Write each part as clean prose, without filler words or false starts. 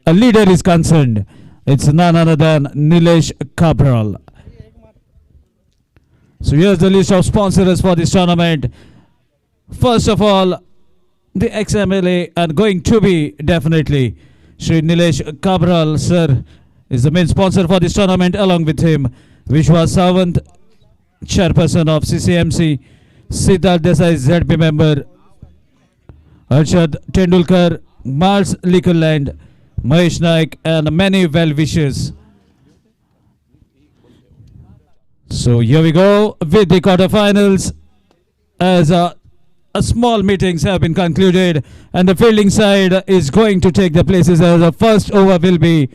a leader is concerned, it's none other than Nilesh Cabral. So here's the list of sponsors for this tournament. First of all, the ex-MLA and going to be definitely Shri Nilesh Cabral sir is the main sponsor for this tournament. Along with him, Vishwa Sawant, chairperson of CCMC, Siddharth Desai, ZP member, Arshad Tendulkar, Mars Liquorland, Mahesh Naik, and many well-wishers. So here we go with the quarterfinals, as a small meetings have been concluded, and the fielding side is going to take the places, as the first over will be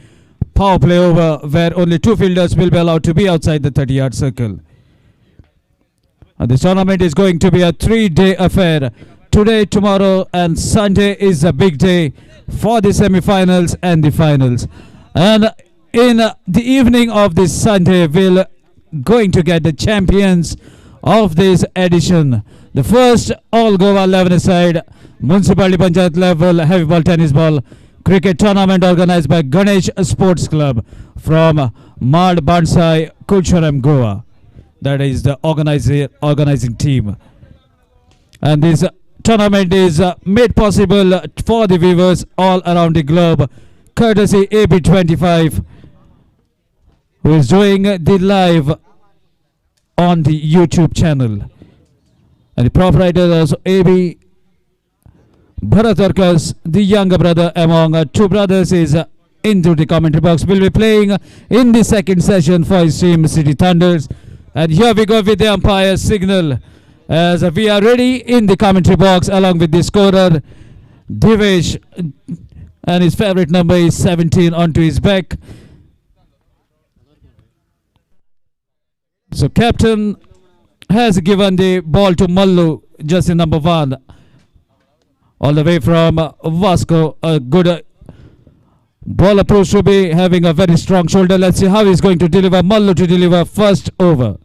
power play over, where only 2 fielders will be allowed to be outside the 30-yard circle. And this tournament is going to be a 3-day affair. Today, tomorrow, and Sunday is a big day for the semi-finals and the finals. And in the evening of this Sunday, we'll going to get the champions of this edition. The first all Goa 11-a-side Municipality Panchayat level heavy ball tennis ball cricket tournament organized by Ganesh Sports Club from Mad Bansai, Kulcharam, Goa. That is the organizing team. And this tournament is made possible for the viewers all around the globe, courtesy AB25, who is doing the live on the YouTube channel. And the proprietor is AB Bharatarkas, the younger brother among 2 brothers, is into the commentary box. Will be playing in the second session for his team, City Thunders. And here we go with the umpire signal, as we are ready in the commentary box, along with the scorer Divesh, and his favorite number is 17 onto his back. So captain has given the ball to Mallu, jersey number 1, all the way from Vasco. A good bowler proves to be having a very strong shoulder. Let's see how he's going to deliver. Mallu to deliver first over.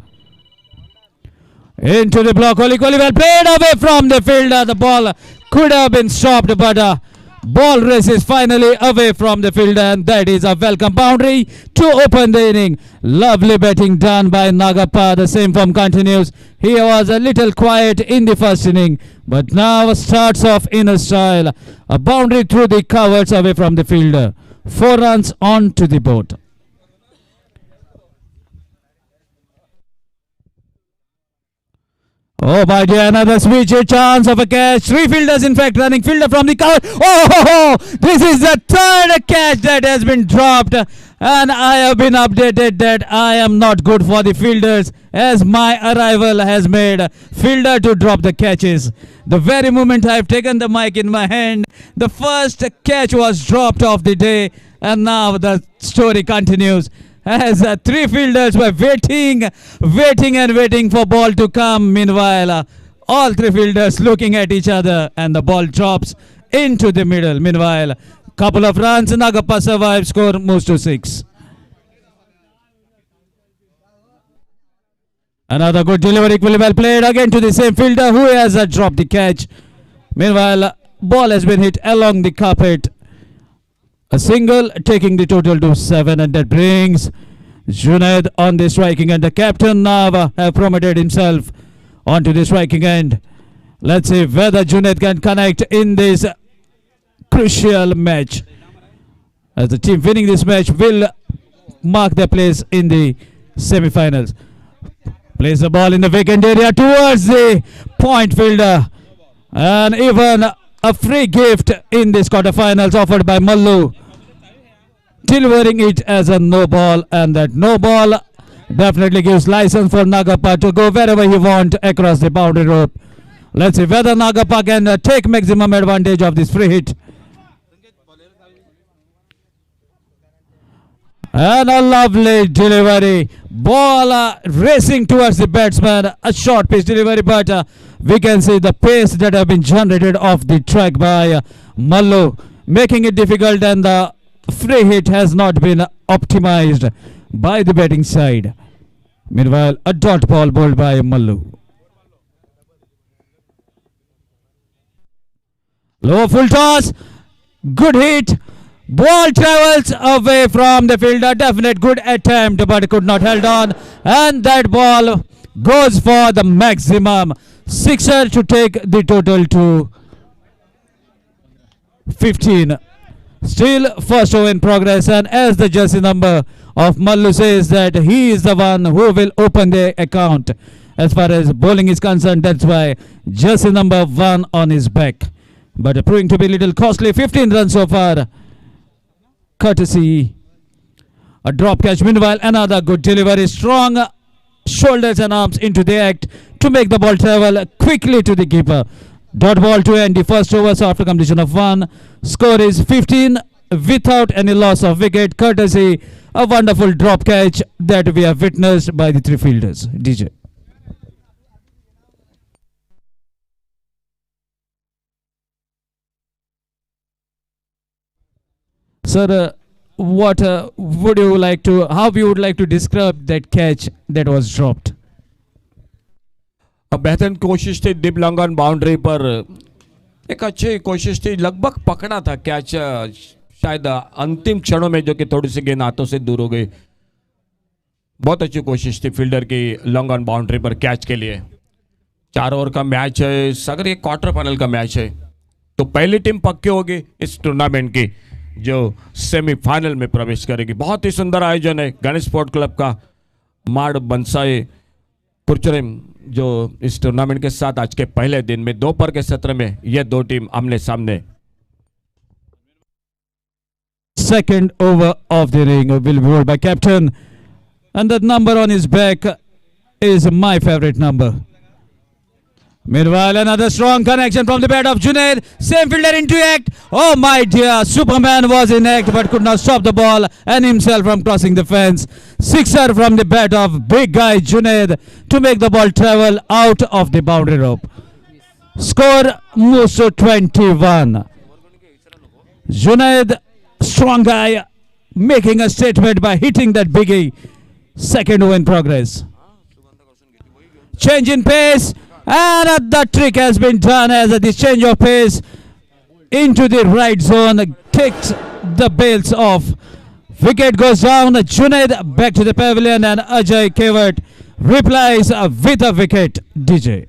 Into the block, Kohli well played away from the fielder. The ball could have been stopped, but ball races finally away from the fielder, and that is a welcome boundary to open the inning. Lovely batting done by Nagappa. The same form continues. He was a little quiet in the first inning, but now starts off in a style. A boundary through the covers away from the fielder. 4 runs on to the board. Oh my dear, another switch, a chance of a catch. 3 fielders in fact running, fielder from the cover. Oh, this is the 3rd catch that has been dropped, and I have been updated that I am not good for the fielders, as my arrival has made fielder to drop the catches. The very moment I have taken the mic in my hand, the first catch was dropped off the day, and now the story continues, as 3 fielders were waiting for ball to come. Meanwhile, all 3 fielders looking at each other, and the ball drops into the middle. Meanwhile, couple of runs, Nagappa survives, score moves to 6. Another good delivery, equally well played again to the same fielder, who has dropped the catch. Meanwhile, ball has been hit along the carpet. A single, taking the total to 7, and that brings Junaid on the striking end. The captain now have promoted himself onto the striking end. Let's see whether Junaid can connect in this crucial match, as the team winning this match will mark their place in the semi-finals. Plays the ball in the vacant area towards the point fielder, and even a free gift in this quarterfinals offered by Mallu, delivering it as a no ball, and that no ball definitely gives license for Nagappa to go wherever he wants across the boundary rope. Let's see whether Nagappa can take maximum advantage of this free hit. And a lovely delivery. Ball racing towards the batsman. A short pitch delivery, but we can see the pace that have been generated off the track by Mallu, making it difficult, and the free hit has not been optimized by the batting side. Meanwhile, a dot ball bowled by Mallu. Low full toss. Good hit. Ball travels away from the fielder. Definite good attempt, but could not held on. And that ball goes for the maximum sixer to take the total to 15. Still first over in progress, and as the jersey number of Mallu says that he is the one who will open the account as far as bowling is concerned. That's why jersey number 1 on his back. But proving to be a little costly. 15 runs so far, courtesy a drop catch. Meanwhile, another good delivery. Strong shoulders and arms into the act to make the ball travel quickly to the keeper. Dot ball to end the first over. So after completion of 1, score is 15 without any loss of wicket, courtesy a wonderful drop catch that we have witnessed by the 3 fielders. DJ. Sir, what would you like to, how you would like to describe that catch that was dropped? बेहतरीन कोशिश थी deep long on boundary पर, एक अच्छी कोशिश थी, लगभग पकड़ा था कैच, शायद अंतिम क्षणों में जो कि थोड़ी सी गेंद हाथों से दूर हो गई। बहुत अच्छी कोशिश थी फील्डर की लॉन्ग ऑन बाउंड्री पर कैच के लिए। 4 ओवर का मैच है, अगर ये क्वार्टर फाइनल का मैच है तो पहली टीम पक्की होगी इस टूर्नामेंट की जो सेमीफाइनल में प्रवेश करेगी। बहुत ही सुंदर आयोजन है गणेश स्पोर्ट क्लब का, माड़ बनसाई कुरचरेम, जो इस टूर्नामेंट के साथ आज के पहले दिन में दोपहर के सत्र में ये 2 टीम आमने सामने। Second over of the inning will be bowled by captain, and the number on his back is my favorite number. Meanwhile, another strong connection from the bat of Junaid. Same fielder into act. Oh my dear, Superman was in act but could not stop the ball and himself from crossing the fence. Sixer from the bat of big guy Junaid to make the ball travel out of the boundary rope. Score moves to 21. Junaid, strong guy, making a statement by hitting that biggie. Second over in progress. Change in pace. And the trick has been done as this change of pace into the right zone takes the bails off. Wicket goes down. Junaid back to the pavilion and Ajay Kewat replies with a wicket. DJ.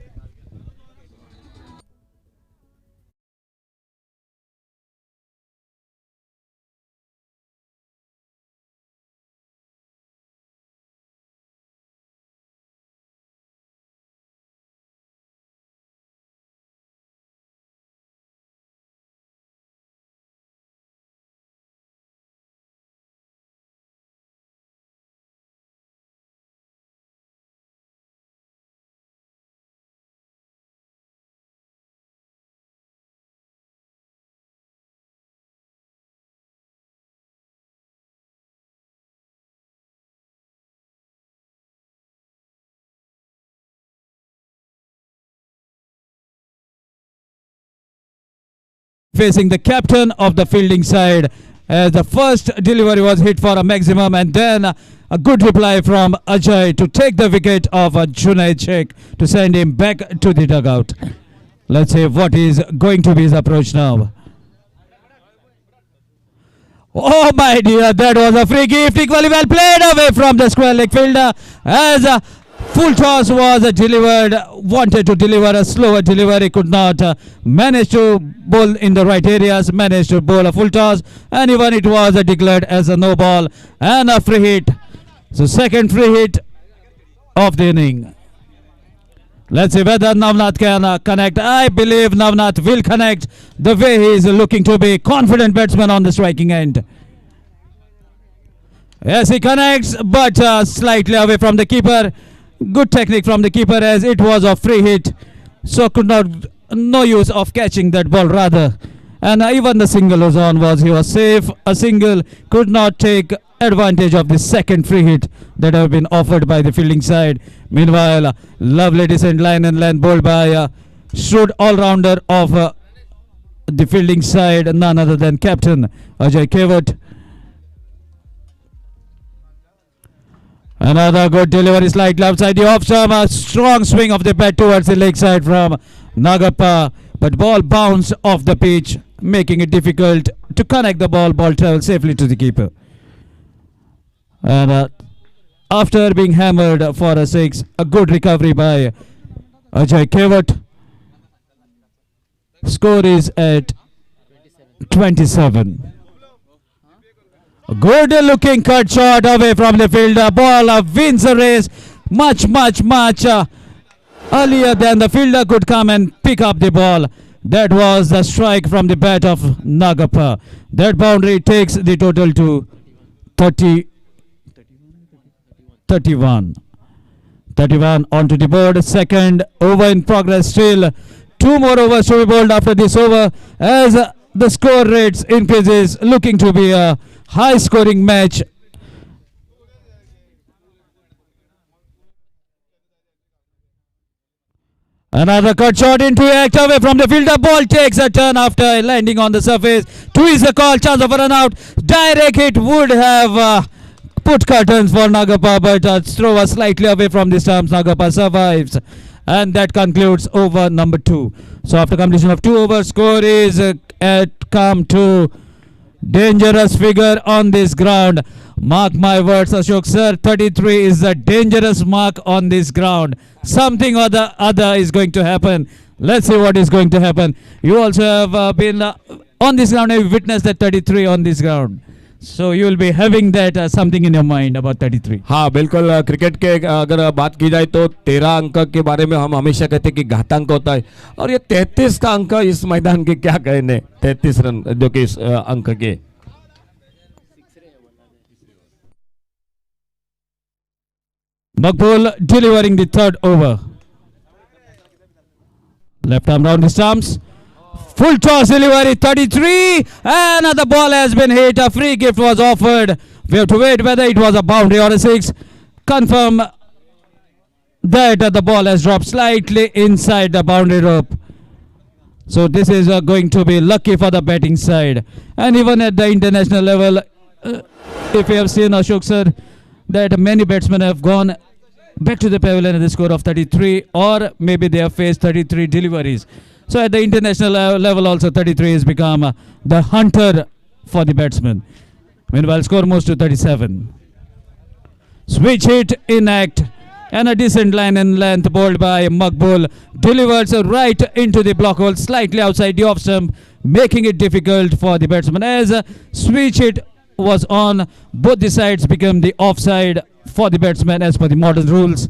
Facing the captain of the fielding side as the first delivery was hit for a maximum, and then a good reply from Ajay to take the wicket of Junaid Sheikh to send him back to the dugout. Let's see what is going to be his approach now. Oh my dear, that was a free gift, equally well played away from the square leg fielder as a full toss was delivered, wanted to deliver a slower delivery, could not manage to bowl in the right areas, managed to bowl a full toss, and even it was declared as a no ball and a free hit. So second free hit of the inning. Let's see whether Navnath can connect. I believe Navnath will connect the way he is looking to be confident batsman on the striking end. Yes, he connects, but slightly away from the keeper. Good technique from the keeper as it was a free hit, so could not, no use of catching that ball rather. And even the single was on, he was safe. A single could not take advantage of the second free hit that have been offered by the fielding side. Meanwhile, lovely decent line and length bowled by shrewd all-rounder of the fielding side, none other than captain Ajay Kewat. Another good delivery slightly outside the off stump. A strong swing of the bat towards the leg side from Nagappa, but ball bounced off the pitch making it difficult to connect the ball. Ball travels safely to the keeper. And after being hammered for a 6, a good recovery by Ajay Kewat. Score is at 27. A good looking cut shot away from the fielder. Ball wins the race much earlier than the fielder could come and pick up the ball. That was the strike from the bat of Nagappa. That boundary takes the total to 31. 31 onto the board. Second over in progress still. 2 more overs to be bowled after this over as the score rates increases, looking to be a high scoring match. Another cut shot into act away from the fielder. Ball takes a turn after landing on the surface. 2 is the call. Chance of a run out. Direct hit would have put curtains for Nagappa, but throw was slightly away from the stumps. Nagappa survives. And that concludes over number 2. So after completion of 2 overs, score is come to dangerous figure on this ground. Mark my words, Ashok sir, 33 is a dangerous mark on this ground. Something or the other is going to happen. Let's see what is going to happen. You also have been on this ground, have witnessed that 33 on this ground. So you will be having that something in your mind about 33. हाँ बिल्कुल, cricket के अगर बात की जाए तो 13 अंक के बारे में हम हमेशा कहते हैं कि घातांक होता है, और ये 33 का अंक इस मैदान के क्या कहने, 33 रन जो कि इस अंक के. Maqbool delivering the third over. Left arm round the stumps. Full toss delivery, 33, and the ball has been hit. A free gift was offered. We have to wait whether it was a boundary or a 6. Confirm that the ball has dropped slightly inside the boundary rope. So this is going to be lucky for the batting side. And even at the international level, if you have seen, Ashok sir, that many batsmen have gone back to the pavilion at the score of 33, or maybe they have faced 33 deliveries. So at the international level also 33 has become the hunter for the batsman. Meanwhile score moves to 37. Switch hit in act, and a decent line and length bowled by Maqbool delivers right into the block hole slightly outside the off stump, making it difficult for the batsman. As a switch hit was on, both the sides become the offside for the batsman as per the modern rules.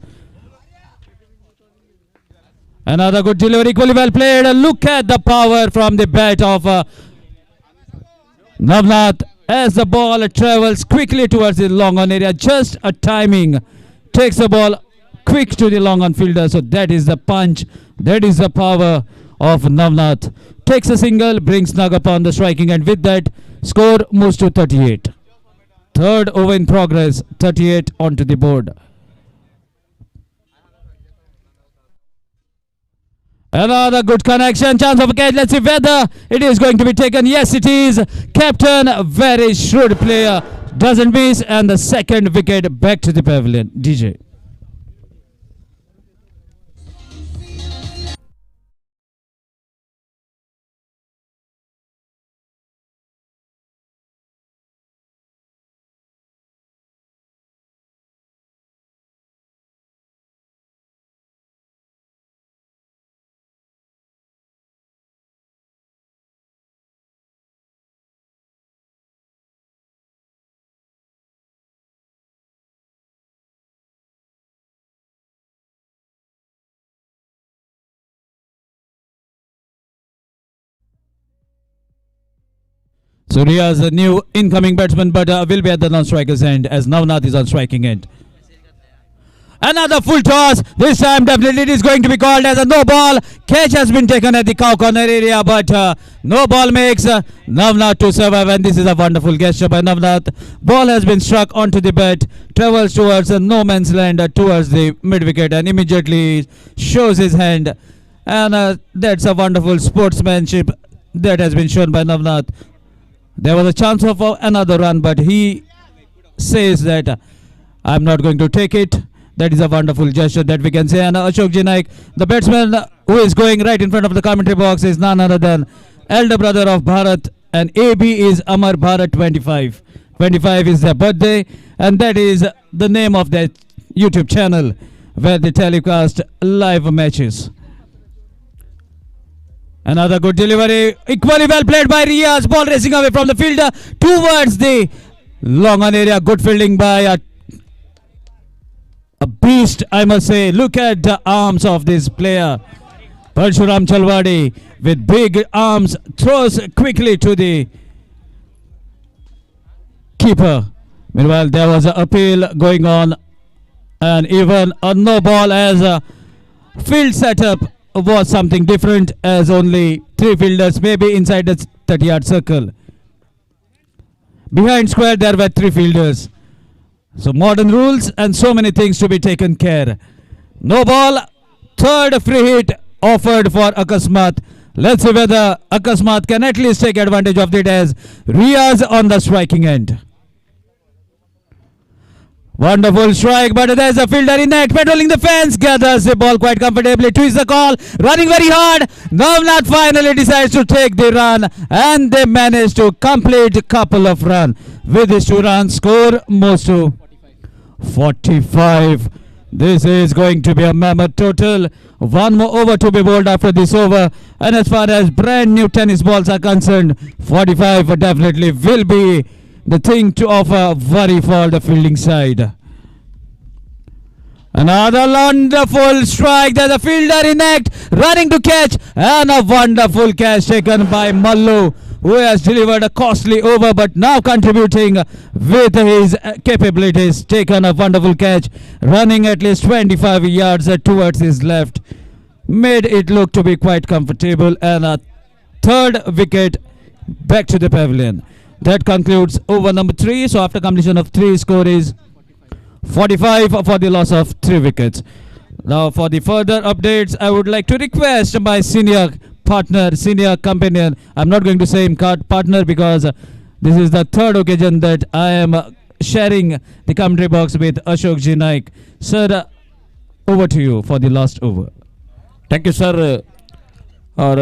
Another good delivery, equally well played. Look at the power from the bat of Navnath as the ball travels quickly towards the long on area. Just a timing takes the ball quick to the long on fielder. So that is the punch. That is the power of Navnath. Takes a single, brings Nagappa on the striking, and with that score moves to 38. Third over in progress, 38 onto the board. Another good connection, chance of a catch. Let's see whether it is going to be taken. Yes, it is. Captain, very shrewd player, doesn't miss, and the second wicket back to the pavilion. DJ. So Riaz, a new incoming batsman, but will be at the non-striker's end as Navnath is on striking end. Another full toss. This time definitely it is going to be called as a no ball. Catch has been taken at the cow corner area, but no ball makes Navnath to survive, and this is a wonderful gesture by Navnath. Ball has been struck onto the bat, travels towards no man's land towards the mid wicket, and immediately shows his hand. And that's a wonderful sportsmanship that has been shown by Navnath. There was a chance of another run, but he says that I'm not going to take it. That is a wonderful gesture that we can say. And Ashok Ji Naik, the batsman who is going right in front of the commentary box, is none other than elder brother of Bharat, and AB is Amar Bharat 25. 25 is their birthday, and that is the name of their YouTube channel where they telecast live matches. Another good delivery, equally well played by Riaz. Ball racing away from the fielder towards the long on area. Good fielding by a beast, I must say. Look at the arms of this player. Parshuram Chalwadi with big arms throws quickly to the keeper. Meanwhile, there was an appeal going on, and even a no ball as a field setup was something different, as only 3 fielders maybe inside the 30-yard circle. Behind square there were 3 fielders. So modern rules and so many things to be taken care. No ball, third free hit offered for Akasmat. Let's see whether Akasmat can at least take advantage of it, as Riaz on the striking end. Wonderful strike, but there's a fielder in net, patrolling the fence, gathers the ball quite comfortably, twists the call, running very hard. Navnath finally decides to take the run, and they manage to complete a couple of runs. With his 2 runs, score moves to 45. This is going to be a mammoth total. 1 more over to be bowled after this over, and as far as brand new tennis balls are concerned, 45 definitely will be the thing to offer worry for the fielding side. Another wonderful strike. There's a fielder in act, running to catch, and a wonderful catch taken by Mallu, who has delivered a costly over but now contributing with his capabilities. Taken a wonderful catch, running at least 25 yards towards his left. Made it look to be quite comfortable, and a third wicket back to the pavilion. That concludes over number 3. So after completion of 3, score is 45 for the loss of 3 wickets. Now for the further updates, I would like to request my senior partner, senior companion. I'm not going to say him partner, because this is the 3rd occasion that I am sharing the commentary box with Ashok Ji Naik. Sir, over to you for the last over. Thank you sir. और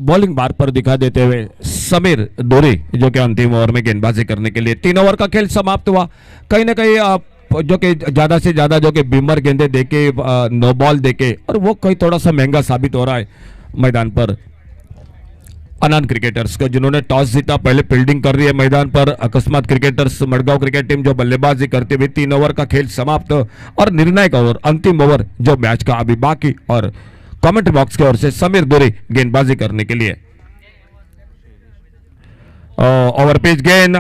bowling बार पर दिखा देते हुए समीर दूरी, जो कि अंतिम over में गेंदबाजी करने के लिए 3 ओवर का खेल समाप्त हुआ. कहीं ना कहीं जो कि ज़्यादा से ज़्यादा जो कि बीमर गेंदे देके, नो बॉल देके, और वो कहीं थोड़ा सा महंगा साबित हो रहा है मैदान पर अनान क्रिकेटर्स को, जिन्होंने टॉस जीता, पहले फील्डिंग कर रही है मैदान पर. अकस्मात क्रिकेटर्स मडगांव क्रिकेट टीम जो बल्लेबाजी करते हुए 3 ओवर का खेल समाप्त, और निर्णायक ओवर, अंतिम ओवर जो मैच का अभी बाकी, और कमेंट्री बॉक्स की ओर से समीर दूरी गेंदबाजी करने के लिए. ओवर पिच गेंद,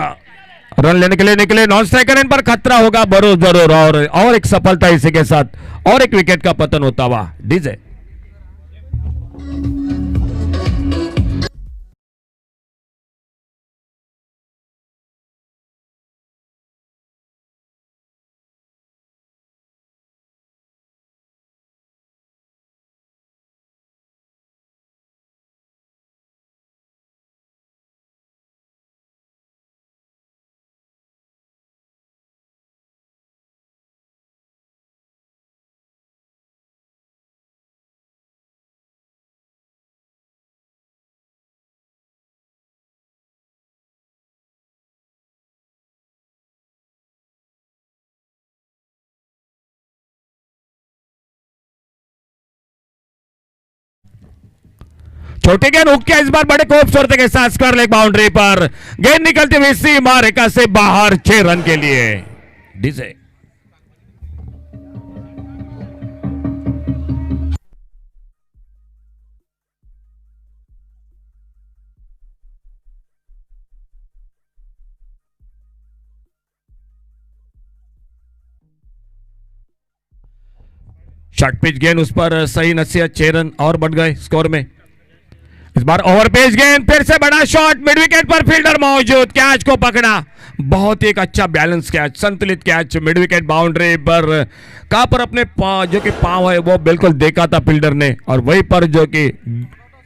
रन लेने के लिए निकले, नॉन स्ट्राइकर, इन पर खतरा होगा जरूर, और एक सफलता इसी के साथ, और एक विकेट का पतन होता हुआ. डीजे छोटी गेंद हुक किया, इस बार बड़े खूबसूरत के साथ स्क्वायर लेग बाउंड्री पर गेंद निकलती हुई सीमा रेखा से बाहर 6 रन के लिए. डीजे शॉर्ट पिच गेंद, उस पर सही नसीहत, 6 रन और बढ़ गए स्कोर में. इस बार ओवर पेज गेंद, फिर से बड़ा शॉट, मिड विकेट पर फील्डर मौजूद, कैच को पकड़ा, बहुत ही एक अच्छा बैलेंस कैच, संतुलित कैच, मिड विकेट बाउंड्री पर. कहां पर अपने जो कि पांव है वो बिल्कुल देखा था फील्डर ने, और वहीं पर जो कि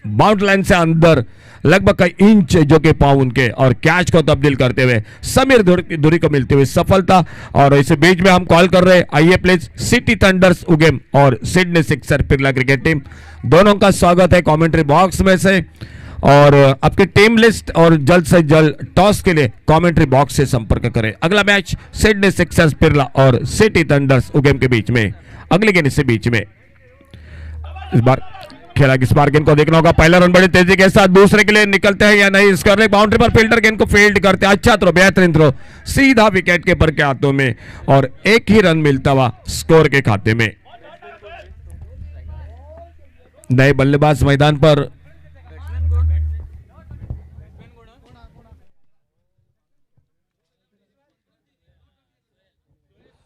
बाउंड्री लाइन से अंदर लगभग कई इंच जो कि पांव उनके, और कैच को तब्दील करते हुए समीर दूरी को मिलती हुई सफलता. और इसी बीच में हम कॉल कर रहे हैं, आइए प्लीज, सिटी थंडर्स उगेम और सिडनी सिक्सर पिरला क्रिकेट टीम, दोनों का स्वागत है कमेंट्री बॉक्स में से. और आपके टीम लिस्ट और जल्द से जल्द टॉस के लिए कमेंट्री बॉक्स से संपर्क करें। अगला मैच सिडनी सिक्सर्स पिरला और सिटी थंडर्स उगेम के बीच में, अगले गेंद से बीच में। इस बार खेला इस बार गेंद को देखना होगा, पहला रन बड़ी तेजी के साथ दूसरे के लिए निकलते हैं या नहीं। इसका बाउंड्री पर फील्डर गेंद को फील्ड करते हैं, अच्छा थ्रो, बेहतरीन थ्रो, सीधा विकेट कीपर के हाथों में और एक ही रन मिलता हुआ स्कोर के खाते में। नए बल्लेबाज मैदान पर,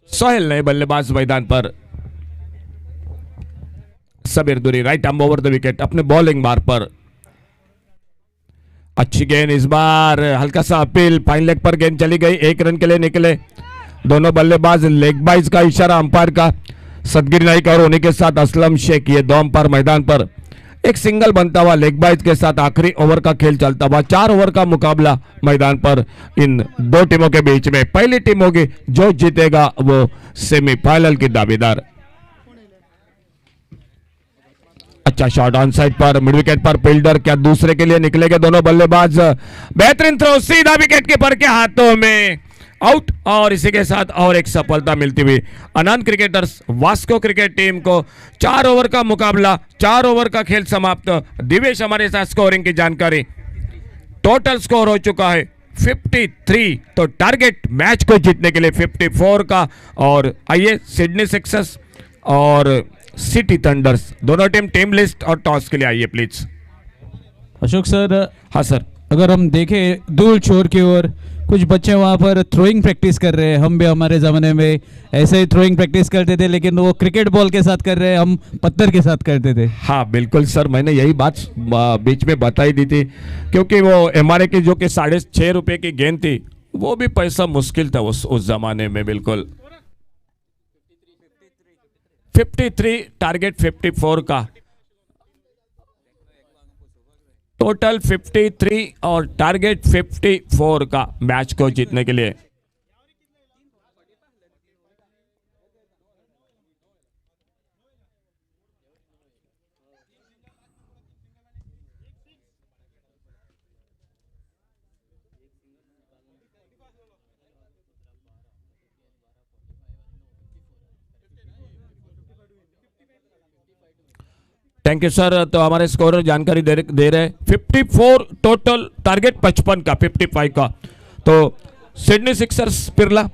सोहेल नए बल्लेबाज मैदान पर, सबीर दुरी right arm over the wicket अपने बॉलिंग मार पर। अच्छी गेंद इस बार, हल्का सा अपील, फाइन लेग पर गेंद चली गई, एक रन के लिए निकले दोनों बल्लेबाज। लेग बाइज का इशारा अंपायर का, सदगिरी नाइक और उन्हीं के साथ असलम शेख, ये दो अंपायर मैदान पर। एक सिंगल बनता हुआ लेग बाइज के साथ आखिरी ओवर का खेल चलता हुआ, 4 ओवर का मुकाबला मैदान पर इन दो टीमों के बीच में। पहली टीम होगी जो जीतेगा वो सेमीफाइनल की दावेदार। अच्छा शॉट ऑन साइड पर, मिड विकेट पर फील्डर, क्या दूसरे के लिए निकलेंगे दोनों बल्लेबाज। बेहतरीन थ्रो, सीधा विकेट कीपर के हाथों में, आउट। और इसी के साथ और एक सफलता मिलती हुई आहान क्रिकेटर्स वास्को क्रिकेट टीम को। 4 ओवर का मुकाबला, 4 ओवर का खेल समाप्त। दिवेश हमारे साथ स्कोरिंग की जानकारी। टोटल स्कोर हो चुका है 53, तो टारगेट मैच को जीतने के लिए 54 का। और आइए सिडनी सिक्सर्स और सिटी थंडर्स दोनों टीम लिस्ट और टॉस के लिए आइए प्लीज। अशोक सर, हाँ सर, अगर हम देखें दूर छोर की ओर कुछ बच्चे वहाँ पर थ्रोइंग प्रैक्टिस कर रहे हैं। हम भी हमारे ज़माने में ऐसे ही थ्रोइंग प्रैक्टिस करते थे, लेकिन वो क्रिकेट बॉल के साथ कर रहे हैं, हम पत्थर के साथ करते थे। हाँ बिल्कुल सर, मैंने यही बात बीच में बताई दी थी, क्योंकि वो एमआरए की जो कि 6.5 रुपए की गेंद थी, वो भी पैसा मुश्किल था उस जमाने में। बिल्कुल 53, टारगेट 54 का, टोटल 53 और टारगेट 54 का मैच को जीतने के लिए। Thank you sir. तो हमारे स्कोरर जानकारी दे रहे हैं 54 टोटल, टारगेट 55 का, 55 का। तो सिडनी सिक्सर्स पिरला,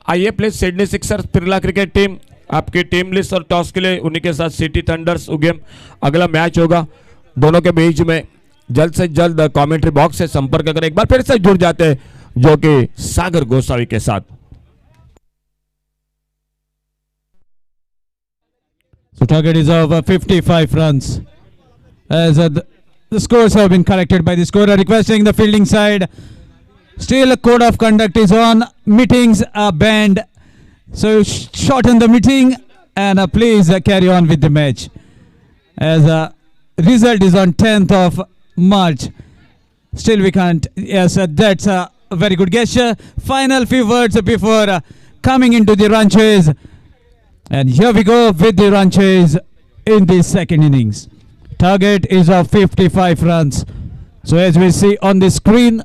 आइए प्लीज। सिडनी सिक्सर्स पिरला क्रिकेट टीम, आपकी टीम लिस्ट और टॉस के लिए उन्हीं के साथ सिटी थंडर्स उगेम। अगला मैच होगा दोनों के बीच में। जल्द से जल्द कमेंट्री बॉक्स से संपर्क करें। एक बार फिर से जुड़ जाते हैं जो कि सागर गोसावी के साथ। So target is of 55 runs as the scores have been corrected by the scorer, requesting the fielding side. Still a code of conduct is on. Meetings are banned, so shorten the meeting and please carry on with the match. As result is on 10th of March. Still we can't. Yes, that's a very good gesture. Final few words before coming into the run chase. And here we go with the run chase in the second innings. Target is of 55 runs. So as we see on the screen,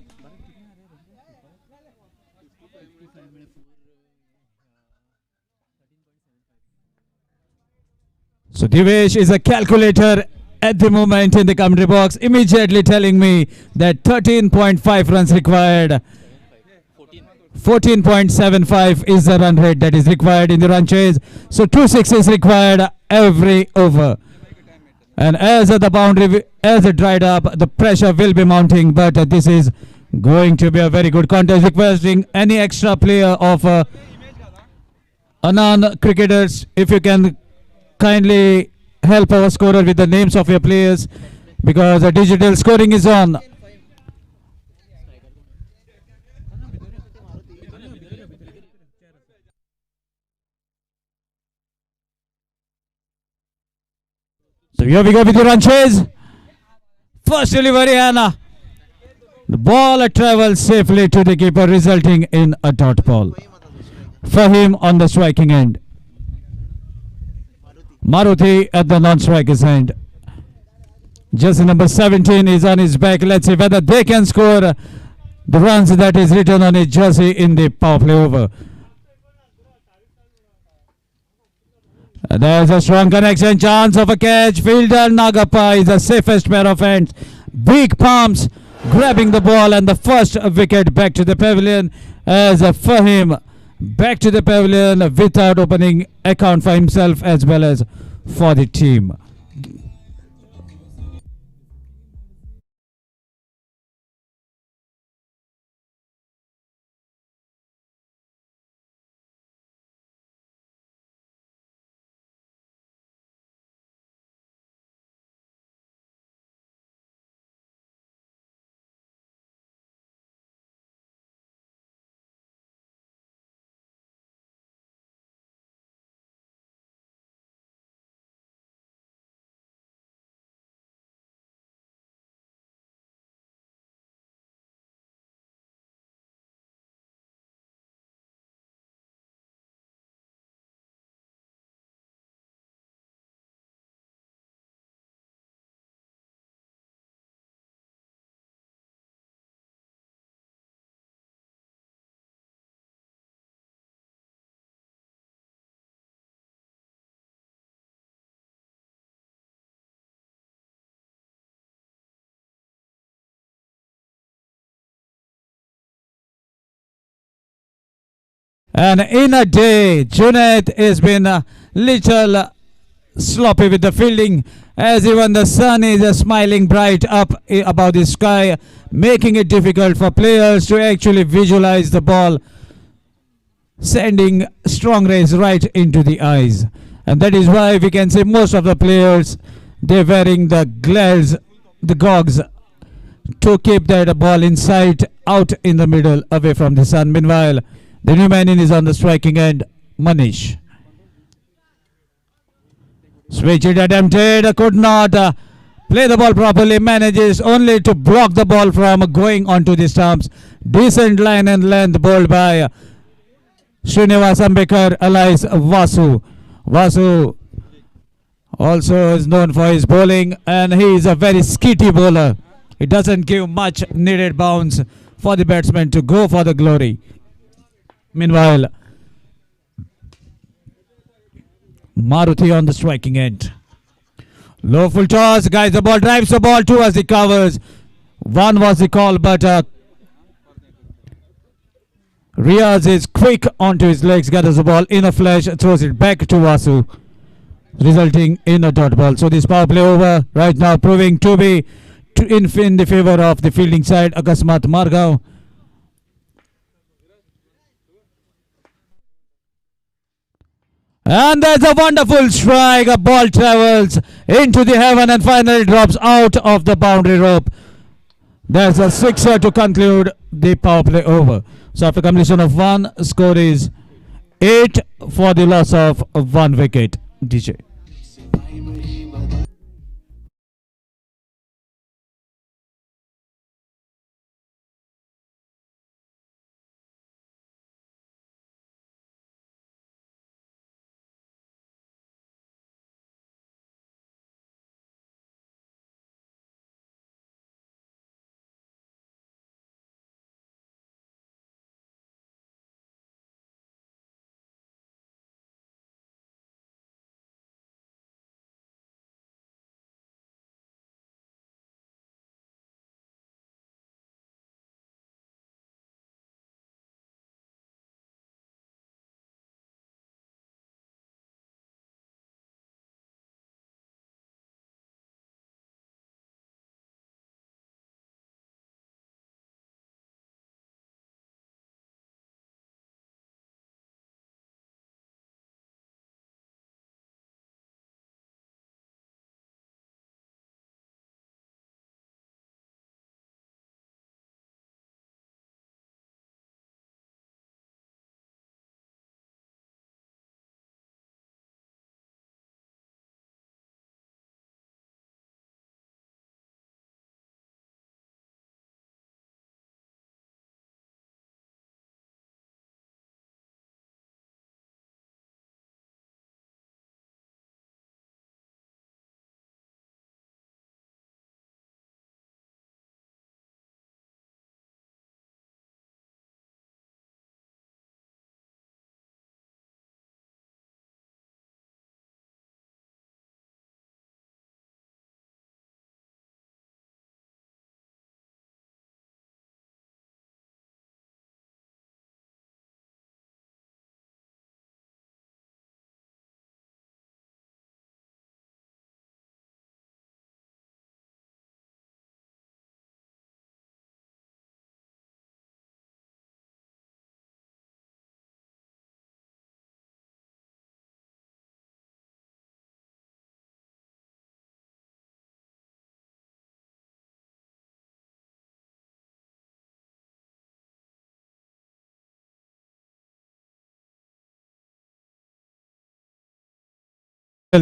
so Divesh is a calculator at the moment in the commentary box, immediately telling me that 13.5 runs required. 14.75 is the run rate that is required in the run chase. So 2 sixes required every over. And as the boundary as it dried up, the pressure will be mounting. But this is going to be a very good contest. Requesting any extra player of Ahaan Crickters, if you can kindly help our scorer with the names of your players, because the digital scoring is on. So here we go with the run chase. First delivery, and the ball travels safely to the keeper, resulting in a dot ball for him on the striking end. Maruti at the non-striker's end. Jersey number 17 is on his back. Let's see whether they can score the runs that is written on his jersey in the power play over. There's a strong connection, chance of a catch. Fielder Nagappa is the safest pair of hands. Big palms grabbing the ball, and the first wicket back to the pavilion as Fahim back to the pavilion without opening account for himself as well as for the team. And in a day, Junaid has been a little sloppy with the fielding, as even the sun is smiling bright up above the sky, making it difficult for players to actually visualize the ball, sending strong rays right into the eyes. And that is why we can say most of the players, they're wearing the glares, the gogs, to keep that ball in sight, out in the middle, away from the sun. Meanwhile, the new man in is on the striking end, Manish. Switch it attempted, could not play the ball properly, manages only to block the ball from going onto the stumps. Decent line and length bowled by Srinivas Ambekar alias Vasu. Vasu also is known for his bowling, and he is a very skitty bowler. It doesn't give much needed bounce for the batsman to go for the glory. Meanwhile, Maruti on the striking end. Low full toss, guys. The ball drives the ball towards the covers. One was the call, but Riaz is quick onto his legs, gathers the ball in a flash, throws it back to Vasu, resulting in a dot ball. So this power play over right now, proving to be in the favor of the fielding side, Akasmat Margao. And there's a wonderful strike. A ball travels into the heaven and finally drops out of the boundary rope. There's a sixer to conclude the power play over. So after completion of one, score is 8 for the loss of 1 wicket. DJ.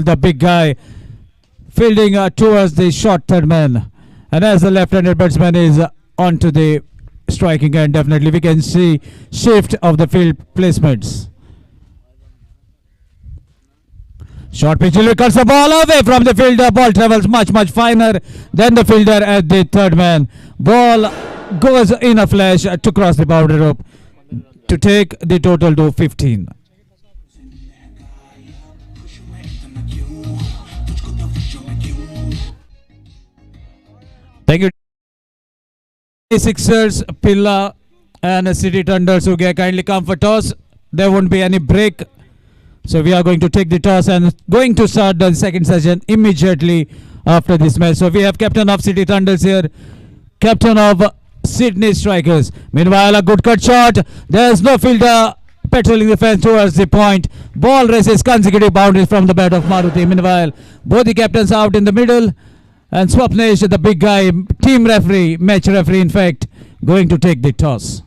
the big guy fielding towards the short third man. And as the left-handed batsman is onto the striking end, definitely we can see shift of the field placements. Short pitch delivery cuts the ball away from the fielder. Ball travels much finer than the fielder at the third man. Ball goes in a flash to cross the boundary rope to take the total to 15. Thank you. Sixers, Pilla and City Thunders who kindly come for toss. There won't be any break. So we are going to take the toss and going to start the second session immediately after this match. So we have captain of City Thunders here, captain of Sydney Strikers. Meanwhile, a good cut shot. There's no fielder patrolling the fence towards the point. Ball races consecutive boundaries from the bat of Maruti. Meanwhile, both the captains out in the middle. And Swapnesh, the big guy, team referee, match referee in fact, going to take the toss.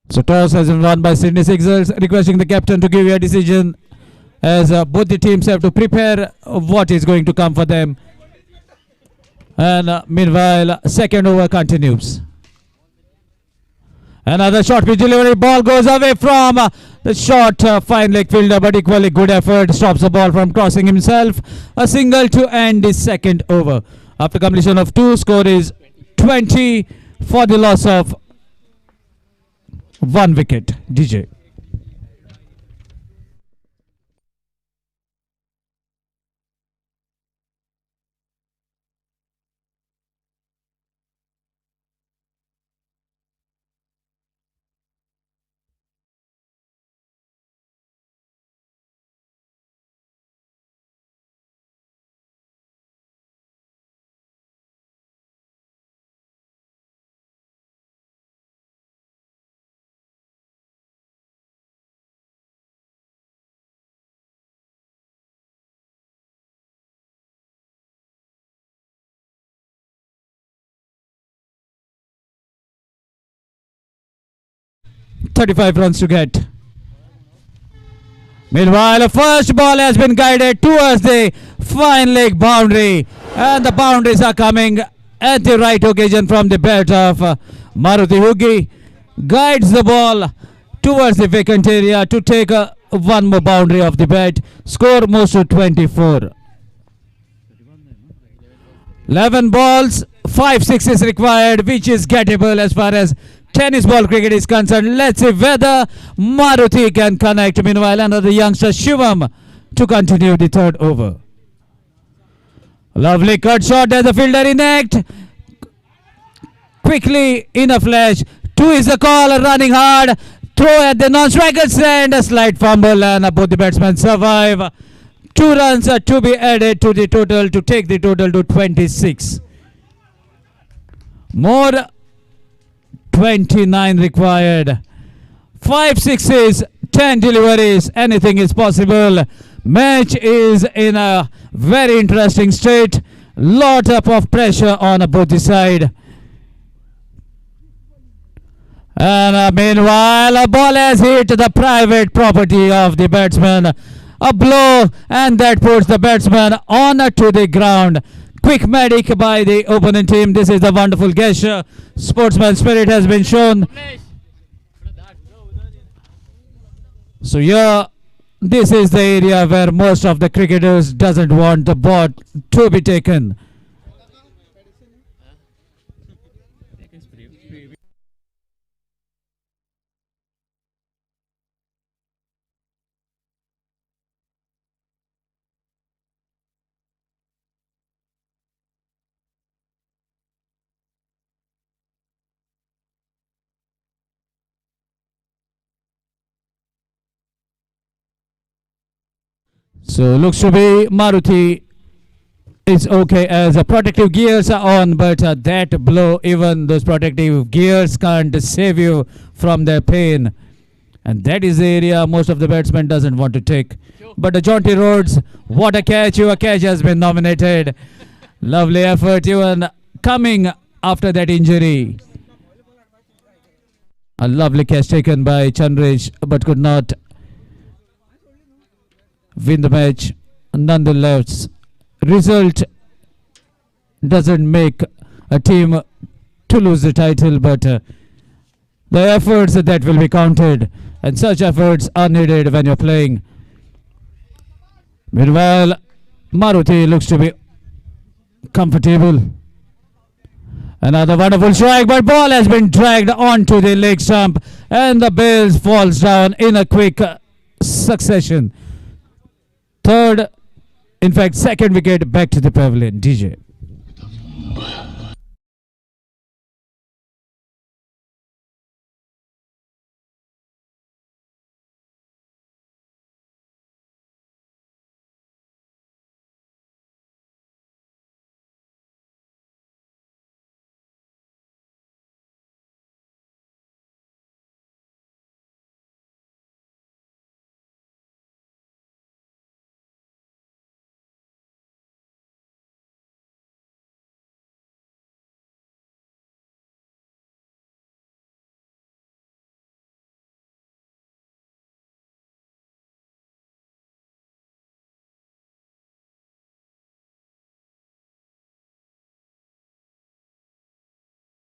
So toss has been won by Sydney Sixers, requesting the captain to give you a decision as both the teams have to prepare what is going to come for them. And meanwhile, second over continues. Another short pitch delivery, ball goes away from the short fine leg fielder, but equally good effort, stops the ball from crossing himself. A single to end the second over. After completion of 2, score is 20 for the loss of 1 wicket. DJ. .35 runs to get. Meanwhile, the first ball has been guided towards the fine leg boundary, and the boundaries are coming at the right occasion from the bat of Maruti Hugi. Guides the ball towards the vacant area to take one more boundary of the bat. Score moves to 24. 11 balls, 5 sixes required, which is gettable as far as tennis ball cricket is concerned. Let's see whether Maruti can connect. Meanwhile, another youngster Shivam to continue the third over. Lovely cut shot as the fielder in act. Quickly in a flash. 2 is the call, running hard. Throw at the non-striker's end. A slight fumble and both the batsmen survive. 2 runs are to be added to the total to take the total to 26. More 29 required. 5 sixes, 10 deliveries. Anything is possible. Match is in a very interesting state. Lot of pressure on both the side. And meanwhile, a ball has hit the private property of the batsman. A blow, and that puts the batsman on to the ground. Quick medic by the opponent team. This is a wonderful gesture. Sportsman spirit has been shown. So here, this is the area where most of the cricketers doesn't want the ball to be taken. So looks to be Maruti is okay as protective gears are on, but that blow, even those protective gears can't save you from their pain. And that is the area most of the batsmen doesn't want to take. But Jonty Rhodes, what a catch. Your catch has been nominated. Lovely effort even coming after that injury. A lovely catch taken by Chandresh, but could not win the match. Nonetheless, result doesn't make a team to lose the title, but the efforts that will be counted, and such efforts are needed when you're playing. Meanwhile, Maruti looks to be comfortable. Another wonderful strike, but ball has been dragged onto the leg stump, and the base falls down in a quick succession. Third, in fact, second wicket back to the pavilion. DJ.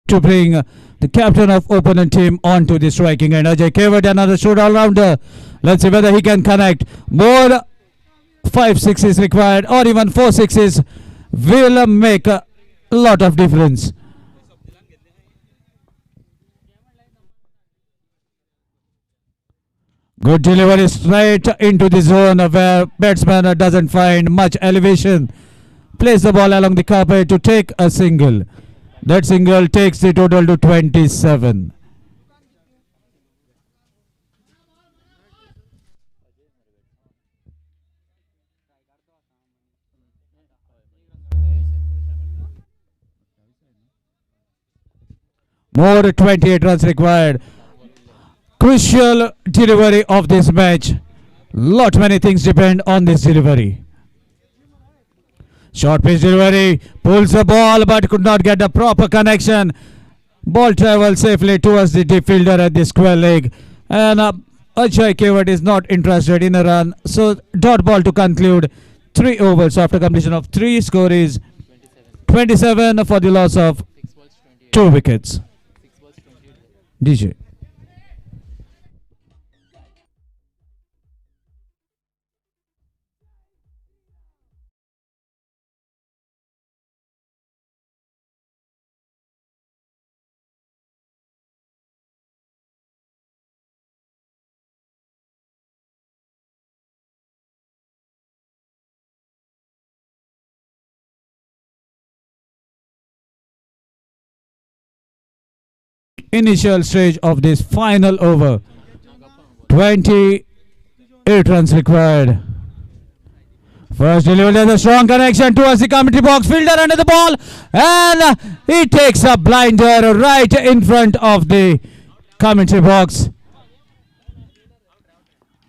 To bring the captain of opponent team onto the striking end. Ajay Kewat, another short all-rounder. Let's see whether he can connect. More 5 sixes required, or even 4 sixes will make a lot of difference. Good delivery straight into the zone where batsman doesn't find much elevation. Plays the ball along the carpet to take a single. That single takes the total to 27. More 28 runs required. Crucial delivery of this match. Lot many things depend on this delivery. Short pitch delivery, pulls the ball but could not get the proper connection. Ball travels safely towards the deep fielder at the square leg, and Ajay Kewat is not interested in a run. So dot ball to conclude 3 overs after completion of 3. Score is 27 for the loss of 2 wickets. DJ. Initial stage of this final over. 28 runs required. First delivery, there's a strong connection towards the commentary box. Fielder under the ball, and he takes a blinder right in front of the commentary box.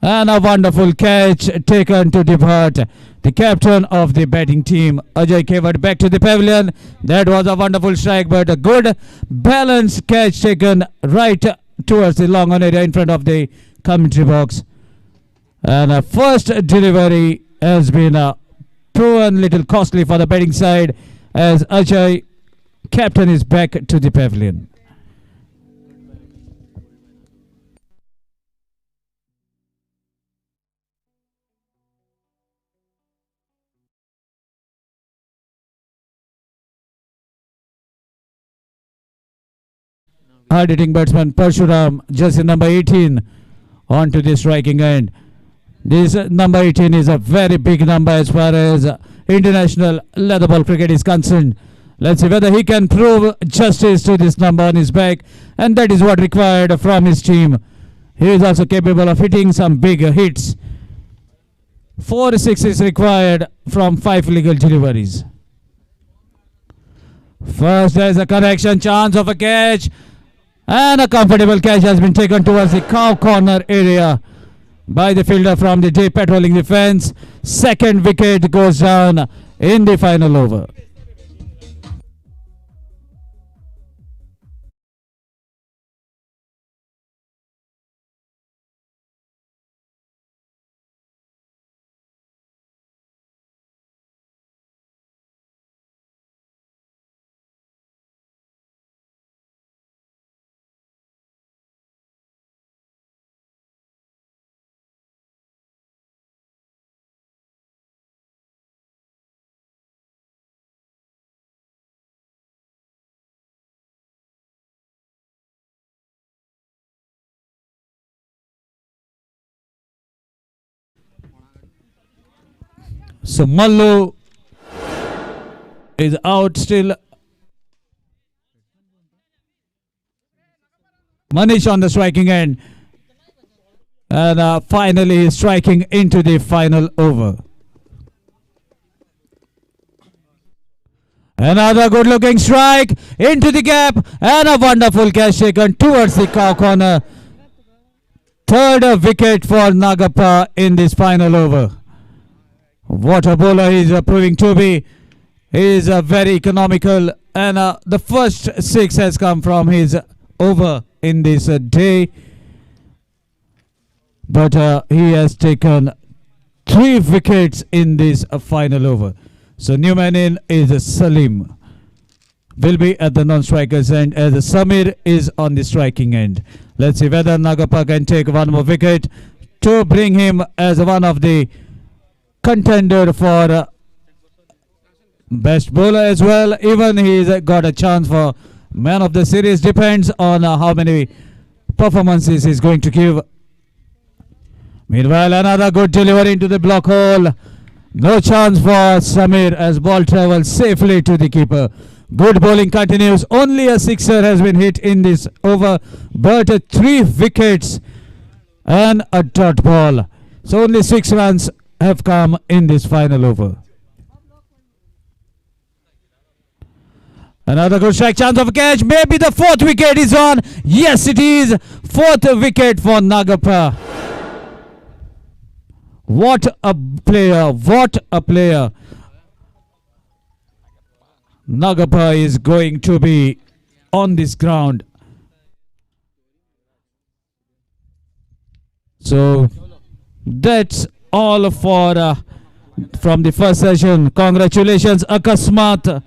And a wonderful catch taken to depart the captain of the batting team, Ajay Kewat, back to the pavilion. That was a wonderful strike, but a good balanced catch taken right towards the long on area in front of the commentary box. And a first delivery has been proven little costly for the batting side, as Ajay, captain, is back to the pavilion. Hard-hitting batsman Parshuram, jersey number 18, onto the striking end. This number 18 is a very big number as far as international leather ball cricket is concerned. Let's see whether he can prove justice to this number on his back, and that is what required from his team. He is also capable of hitting some big hits. 4 sixes required from 5 legal deliveries. First, there is a connection, chance of a catch. And a comfortable catch has been taken towards the cow corner area by the fielder from the day patrolling the fence. Second wicket goes down in the final over. So Mallu is out still. Manish on the striking end. And finally striking into the final over. Another good looking strike into the gap and a wonderful catch taken towards the cow corner. Third wicket for Nagappa in this final over. What a bowler he is proving to be. He is very economical, and the first six has come from his over in this day. But he has taken 3 wickets in this final over. So new man in is Salim. Will be at the non-strikers end as Samir is on the striking end. Let's see whether Nagappa can take one more wicket to bring him as one of the contender for best bowler as well. Even he's got a chance for man of the series. Depends on how many performances he's going to give. Meanwhile, another good delivery into the block hole. No chance for Samir as ball travels safely to the keeper. Good bowling continues. Only a sixer has been hit in this over, but 3 wickets and a dot ball. So only 6 runs have come in this final over. Another good strike, chance of a catch. Maybe the 4th wicket is on. Yes, it is. 4th wicket for Nagappa. What a player. What a player. Nagappa is going to be on this ground. So that's all for from the first session. Congratulations, Akasmat.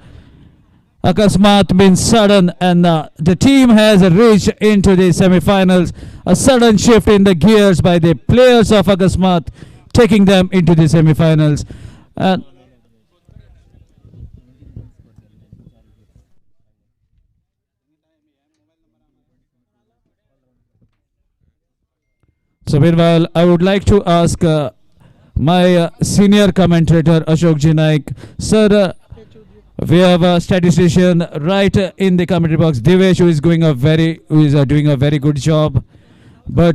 Akasmat means sudden, and the team has reached into the semi-finals. A sudden shift in the gears by the players of Akasmat, taking them into the semi-finals. And so meanwhile, I would like to ask my senior commentator Ashok Ji Naik, sir. We have a statistician right in the commentary box, Divesh, who is doing a very good job. But